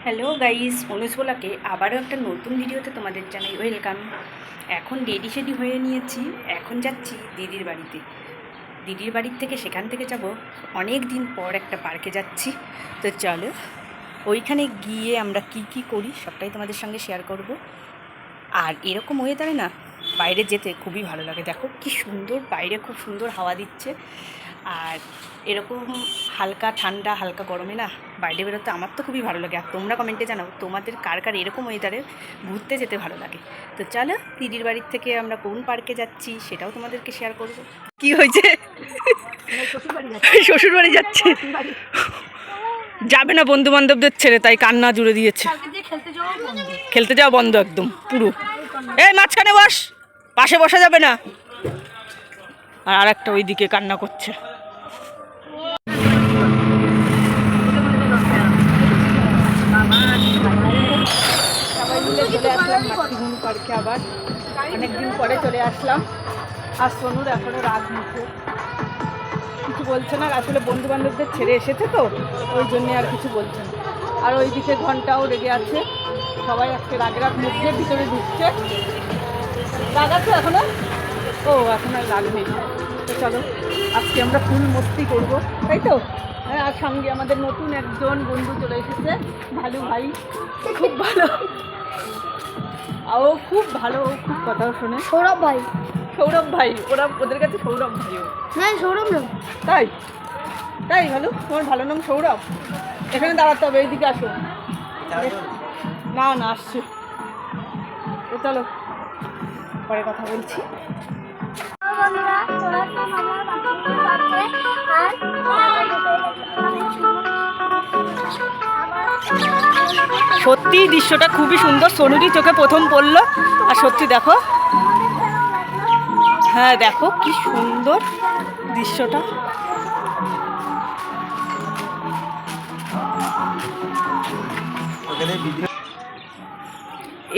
Hello guys, অনুজবলাকে আবারও একটা নতুন ভিডিওতে তোমাদের জানাই ওয়েলকাম। এখন রেডি হয়ে নিয়েছি, এখন যাচ্ছি দিদির বাড়িতে। দিদির বাড়ির থেকে সেখান থেকে যাব অনেক দিন পর একটা পার্কে যাচ্ছি। তো চলো ওইখানে গিয়ে আমরা কি করি সবটাই তোমাদের সঙ্গে শেয়ার করব। আর এরকম ওয়েদারে না বাইরে যেতে খুবই ভালো লাগে। দেখো কি সুন্দর, বাইরে খুব সুন্দর হাওয়া দিচ্ছে। আর এরকম হালকা ঠান্ডা হালকা গরমে না বাইরে বেরোতে আমার তো খুবই ভালো লাগে। আর তোমরা কমেন্টে জানাও তোমাদের কার কার এরকম ওয়েদারে ঘুরতে যেতে ভালো লাগে। তো চলো দিদির বাড়ির থেকে আমরা কোন পার্কে যাচ্ছি সেটাও তোমাদেরকে শেয়ার করব। কি হয়েছে? শ্বশুর বাড়ি যাচ্ছে, যাবে না বন্ধু বান্ধবদের ছেড়ে, তাই কান্না জুড়ে দিয়েছে। খেলতে যাওয়া বন্ধ একদম পুরো। এই মাঝখানে বস, পাশে বসা যাবে না। আর একটা ওইদিকে কান্না করছে। সবাই মিলে চলে আসলাম মাতৃভূমি পার্কে, আবার অনেকদিন পরে চলে আসলাম। আর সোনুর এখনো রাগ মুখে, কিছু বলছে না। আসলে বন্ধু বান্ধবদের ছেড়ে এসেছে তো, ওই জন্যে আর কিছু বলছে না। আর ওইদিকে ঘন্টাও রেগে আছে। সবাই আজকে রাগ মুখে ভিতরে ঢুকছে। রাগ আছে এখনো? ও এখন আর রাগ নেই। তো চলো আজকে আমরা ফুল মস্তি করবো, তাই তো? হ্যাঁ, আর সঙ্গে আমাদের নতুন একজন বন্ধু চলে এসেছে, ভালু ভাই। খুব ভালো, ও খুব ভালো, ও খুব কথাও শোনে। সৌরভ ভাই, ওদের কাছে সৌরভ ভাইও। হ্যাঁ সৌরভ না, তাই তাই ভালো, তোমার ভালো নাম সৌরভ? এখানে দাঁড়াতে হবে, এইদিকে আসো। না আসছে। তো চলো পরে কথা বলছি। সত্যি দৃশ্যটা খুবই সুন্দর, সোনুরই চোখে প্রথম পড়লো। আর সত্যি দেখো, হ্যাঁ দেখো কি সুন্দর দৃশ্যটা।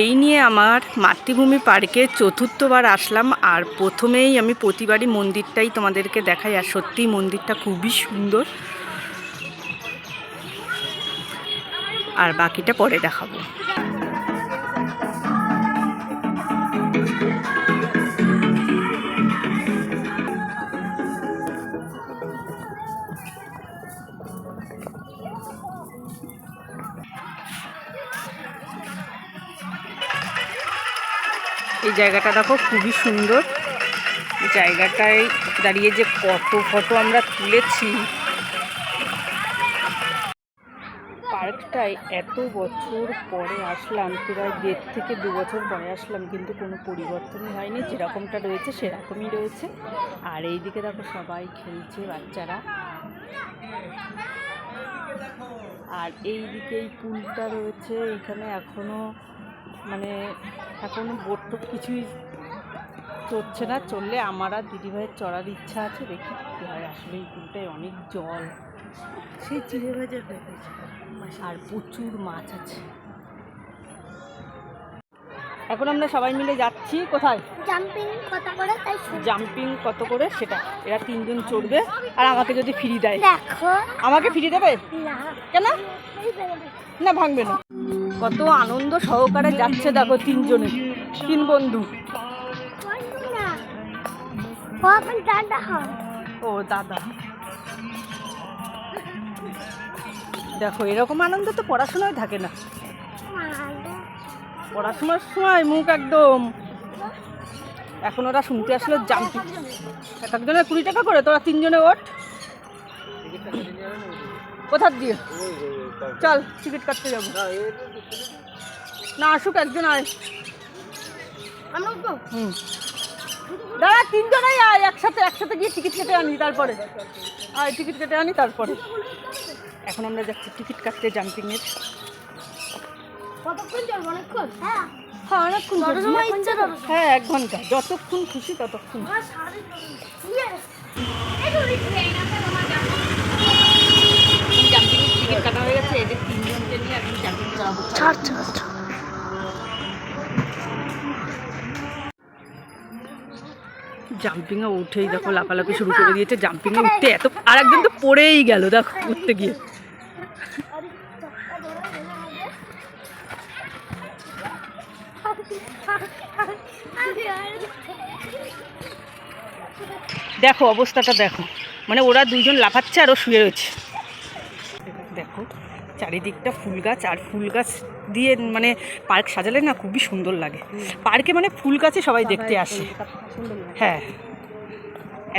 এই নিয়ে আমার মাতৃভূমি পার্কে চতুর্থবার আসলাম। আর প্রথমেই আমি প্রতিবারই মন্দিরটাই তোমাদেরকে দেখাই। আর সত্যিই মন্দিরটা খুবই সুন্দর, আর বাকিটা পরে দেখাবো। এই জায়গাটা দেখো খুবই সুন্দর। জায়গাটায় দাঁড়িয়ে যে কত ফটো আমরা তুলেছি। পার্কটায় এত বছর পরে আসলাম, প্রায় 1.5 থেকে 2 বছর পরে আসলাম, কিন্তু কোনো পরিবর্তনই হয়নি, যেরকমটা রয়েছে সেরকমই রয়েছে। আর এই দিকে দেখো সবাই খেলছে, বাচ্চারা। আর এই দিকে এই পুলটা রয়েছে, এইখানে এখনো বোট টোট কিছুই চড়ছে না। চললে আমার আর দিদিভাইয়ের চড়ার ইচ্ছা আছে, দেখি কী হয়। আসলে এই পুলটায় অনেক জল, সেই চিড়ে ভাজা আর প্রচুর মাছ আছে। এখন আমরা সবাই মিলে যাচ্ছি কোথায়? জাম্পিং কত করে সেটা, এরা 3 জন চড়বে। আর আমাকে যদি ফ্রি দেয়, আমাকে ফ্রি দেবে কেন? না ভাঙবে না। কত আনন্দ সহকারে যাচ্ছে দেখো, 3 জনে, 3 বন্ধু। ও দাদা, দেখো এরকম আনন্দ তো পড়াশোনায় থাকে না। পড়াশোনার সময় মুখ একদম। এখন ওরা শুনতে আসলো জাম্পিং, এক একজনের 20 টাকা করে, তোরা 3 জনে ওঠ। কোথা দিয়ে? চল টিকিট কাটতে যাবো। না আসুক একজন, আয়। দাঁড়া, 3 জনেই আয়, একসাথে গিয়ে টিকিট কেটে আনি, তারপরে আয় টিকিট কেটে আনি তারপরে। এখন আমরা যাচ্ছি টিকিট কাটতে জাম্পিংয়ের। হ্যাঁ অনেকক্ষণ, হ্যাঁ 1 ঘন্টা, যতক্ষণ খুশি ততক্ষণ। জাম্পিংয়ের টিকিট কাটা হয়ে গেছে, এদের 3 জনকে নিয়ে এখন জাম্পিং চালাবো। জাম্পিংয়ে উঠেই দেখো লাফালাফি শুরু করে দিয়েছে। জাম্পিংয়ে উঠতে এত, আর একজন তো পড়েই গেল দেখো উঠতে গিয়ে। দেখো অবস্থাটা দেখো, মানে ওরা দুইজন লাফাচ্ছে আর ও শুয়ে রয়েছে। দেখো চারিদিকটা ফুল গাছ, আর ফুল গাছ দিয়ে মানে পার্ক সাজালে না খুবই সুন্দর লাগে। পার্কে মানে ফুল গাছে সবাই দেখতে আসে। হ্যাঁ,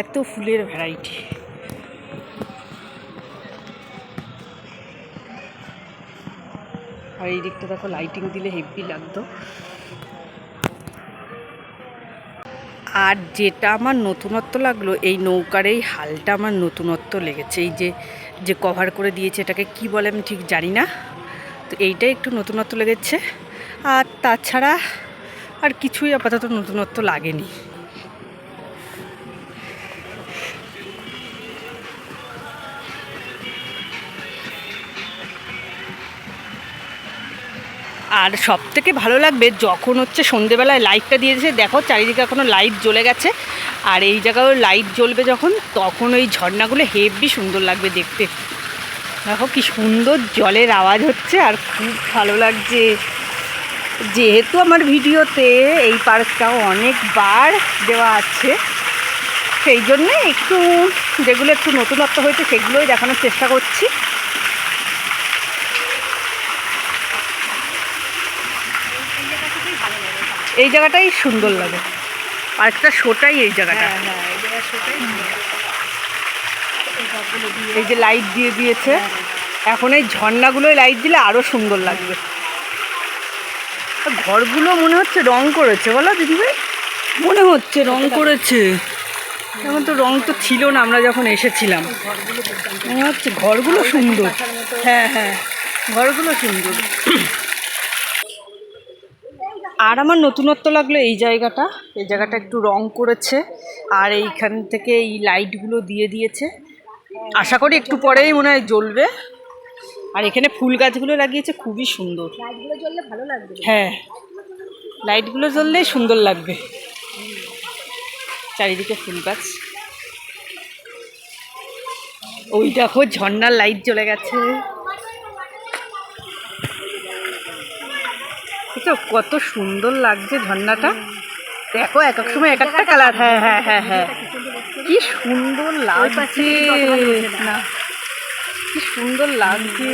এত ফুলের ভ্যারাইটি। আর এই দিকটা দেখো লাইটিং দিলে হেভি লাগতো। আর যেটা আমার নতুনত্ব লাগলো, এই নৌকার এই হালটা আমার নতুনত্ব লেগেছে। এই যে কভার করে দিয়েছে, এটাকে কি বলে আমি ঠিক জানি না, তো এইটাই একটু নতুনত্ব লেগেছে। আর তাছাড়া আর কিছুই আপাতত নতুনত্ব লাগেনি। আর সব থেকে ভালো লাগবে যখন হচ্ছে সন্ধেবেলায় লাইটটা দিয়েছে, দেখো চারিদিকে এখনও লাইট জ্বলে গেছে, আর এই জায়গায় লাইট জ্বলবে যখন, তখন ওই ঝর্ণাগুলো হেভি সুন্দর লাগবে দেখতে। দেখো কি সুন্দর জলের আওয়াজ হচ্ছে, আর খুব ভালো লাগছে। যেহেতু আমার ভিডিওতে এই পার্কটাও অনেকবার দেওয়া আছে, সেই জন্যে একটু যেগুলো একটু নতুনত্ব হয়েছে সেগুলোই দেখানোর চেষ্টা করছি। এই জায়গাটাই সুন্দর লাগে, পার্কটা শোটাই এই জায়গাটা। এই যে লাইট দিয়ে দিয়েছে, এখন এই ঝর্ণাগুলোয় লাইট দিলে আরো সুন্দর লাগবে। ঘরগুলো মনে হচ্ছে রং করেছে, বলো দিদিভাই? মনে হচ্ছে রং করেছে, এখন তো রং তো ছিল না আমরা যখন এসেছিলাম। মনে হচ্ছে ঘরগুলো সুন্দর। হ্যাঁ হ্যাঁ, ঘরগুলো সুন্দর। আর আমার নতুনত্ব লাগলো এই জায়গাটা, এই জায়গাটা একটু রং করেছে, আর এইখান থেকে এই লাইটগুলো দিয়ে দিয়েছে। আশা করি একটু পরেই মনে হয় জ্বলবে। আর এখানে ফুল গাছগুলো লাগিয়েছে, খুবই সুন্দর। লাইটগুলো জ্বললে ভালো লাগবে। হ্যাঁ, লাইটগুলো জ্বললেই সুন্দর লাগবে। চারিদিকে ফুল গাছ। ওই দেখো ঝর্ণার লাইট জ্বলে গেছে, কত সুন্দর লাগছে ঝর্ণাটা। দেখো এক এক সময় এক একটা কালার। হ্যাঁ হ্যাঁ হ্যাঁ হ্যাঁ, কি সুন্দর লাগছে না, কি সুন্দর লাগছে।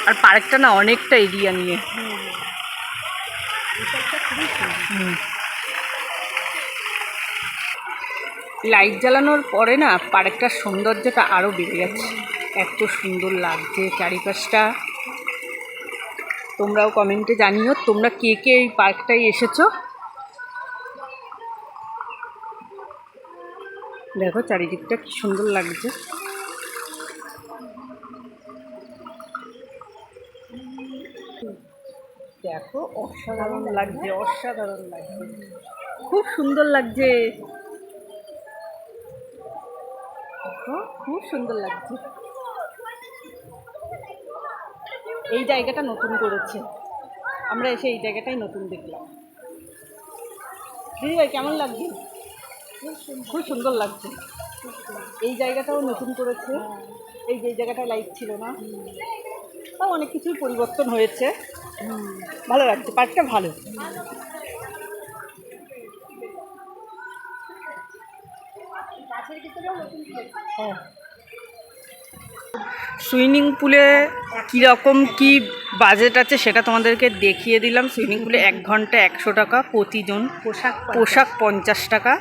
আর পার্কটা না অনেকটা এরিয়া নিয়ে। লাইট জ্বালানোর পরে না পার্কটার সৌন্দর্যটা আরও বেড়ে গেছে, এত সুন্দর লাগছে চারিপাশটা। তোমরাও কমেন্টে জানিও তোমরা কে কে এই পার্কটায় এসেছো। দেখো চারিদিকটা কি সুন্দর লাগছে। দেখো অসাধারণ লাগছে, অসাধারণ লাগছে, খুব সুন্দর লাগছে, খুব সুন্দর লাগছে। এই জায়গাটা নতুন করেছে, আমরা এসে এই জায়গাটাই নতুন দেখলাম। দিদিভাই কেমন লাগছে? খুব সুন্দর লাগছে। এই জায়গাটাও নতুন করেছে, এই যে জায়গাটায় লাইট ছিল না, তাও অনেক কিছুই পরিবর্তন হয়েছে। ভালো লাগছে, পার্কটা ভালো। হ্যাঁ, সুইমিং পুলে কীরকম কি বাজেট আছে সেটা তোমাদেরকে দেখিয়ে দিলাম। সুইমিং পুলে 1 ঘন্টা 100 টাকা প্রতিজন, পোশাক 50 টাকা।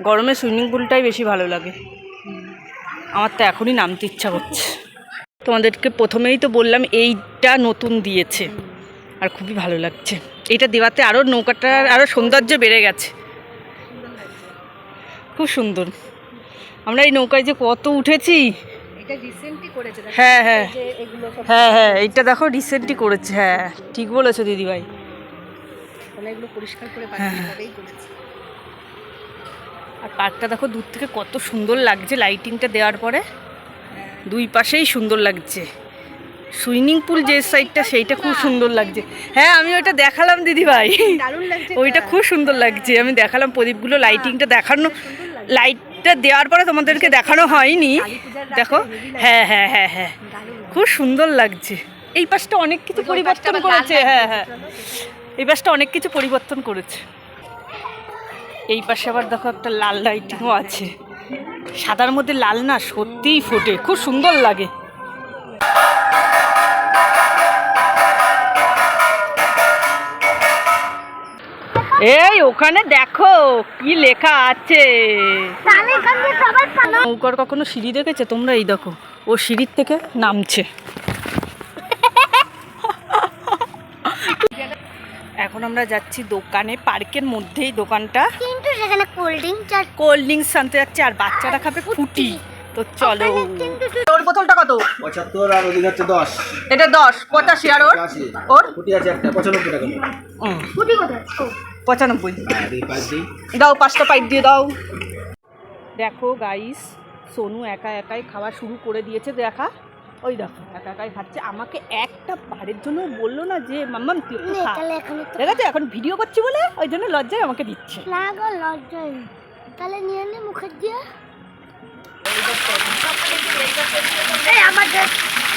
গরমে সুইমিং পুলটাই বেশি ভালো লাগে। আমার তো এখনই নামতে ইচ্ছা করছে। তোমাদেরকে প্রথমেই তো বললাম এইটা নতুন দিয়েছে, আর খুবই ভালো লাগছে। এটা দেওয়াতে আরও নৌকাটার আরও সৌন্দর্য বেড়ে গেছে, খুব সুন্দর। আমরা এই নৌকায় যে কত উঠেছি। হ্যাঁ হ্যাঁ হ্যাঁ হ্যাঁ, এইটা দেখো রিসেন্টলি করেছে। হ্যাঁ ঠিক বলেছো দিদিভাই। আর পার্কটা দেখো দূর থেকে কত সুন্দর লাগছে লাইটিংটা দেওয়ার পরে, দুই পাশেই সুন্দর লাগছে। সুইমিং পুল যে সাইডটা সেইটা খুব সুন্দর লাগছে। হ্যাঁ আমি ওইটা দেখালাম দিদিভাই, ওইটা খুব সুন্দর লাগছে। আমি দেখালাম প্রদীপগুলো, লাইটিংটা দেখানো, লাইটটা দেওয়ার পরে তোমাদেরকে দেখানো হয়নি। দেখো হ্যাঁ হ্যাঁ হ্যাঁ হ্যাঁ খুব সুন্দর লাগছে। এই পাশটা অনেক কিছু পরিবর্তন করেছে। হ্যাঁ হ্যাঁ এই পাশটা অনেক কিছু পরিবর্তন করেছে। এই পাশে আবার দেখো একটা লাল লাইটিংও আছে, সাদার মধ্যে লাল না সত্যিই ফোটে, খুব সুন্দর লাগে। এই ওখানে দেখো কি লেখা আছে। নৌকার কখনো সিঁড়ি দেখেছে তোমরা? এই দেখো ও সিঁড়ির থেকে নামছে। এখন আমরা যাচ্ছি দোকানে, পার্কের মধ্যেই দোকানটা, কিন্তু সেখানে কোল্ড ড্রিঙ্কস আনতে যাচ্ছে আর বাচ্চারা খাবে ফুটি। তো চলো। ওর বোতলটা কত? 75 আর ওদিকে হচ্ছে 10। এটা 10, 85 আর ওর? ওর ফুটি আছে একটা 95 টাকা। ফুটি কোথায়? 95। আর এই পাঁচ দিই। দাও 5টা পাইপ দিয়ে দাও। দেখো গাইস, সোনু একা একাই খাওয়া শুরু করে দিয়েছে। দেখা ওই দেখো একা একাই খাচ্ছে। আমাকে একটা বারের জন্য বললো না যে মাম্মাম তুই একটু খা। ঠিক আছে, এখন ভিডিও করছি বলে ওই জন্য লজ্জায় আমাকে দিচ্ছে। না গো লজ্জায়, তাহলে নিয়ে নে মুখের দিয়ে।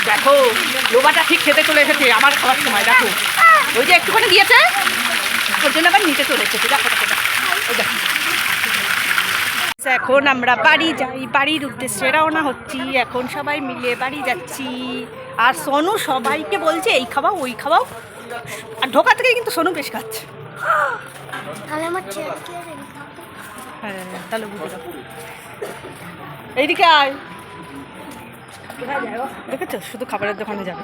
দেখো লোবাটা ঠিক খেতে চলে এসেছে আমার খাওয়ার সময়। দেখো ওই যে একটুখানি দিয়েছে, ওর জন্য আবার নিচে চলে এসেছে। দেখো দেখো ওই দেখো। এখন আমরা বাড়ি যাই, বাড়ির উদ্দেশ্যে রওনা হচ্ছি। এখন সবাই মিলে বাড়ি যাচ্ছি। আর সোনু সবাইকে বলছে এই খাওয়াও ওই খাওয়াও, আর ঢোকা থেকে কিন্তু সোনু বেশ খাচ্ছে। তাহলে আমার ছেলে হ্যাঁ তাহলে বুঝে দাও। এইদিকে আয়। দেখেছো শুধু খাবারের দোকানে যাবে।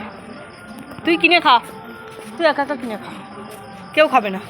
তুই কিনে খা, তুই একা একা কিনে খা, কেউ খাবে না।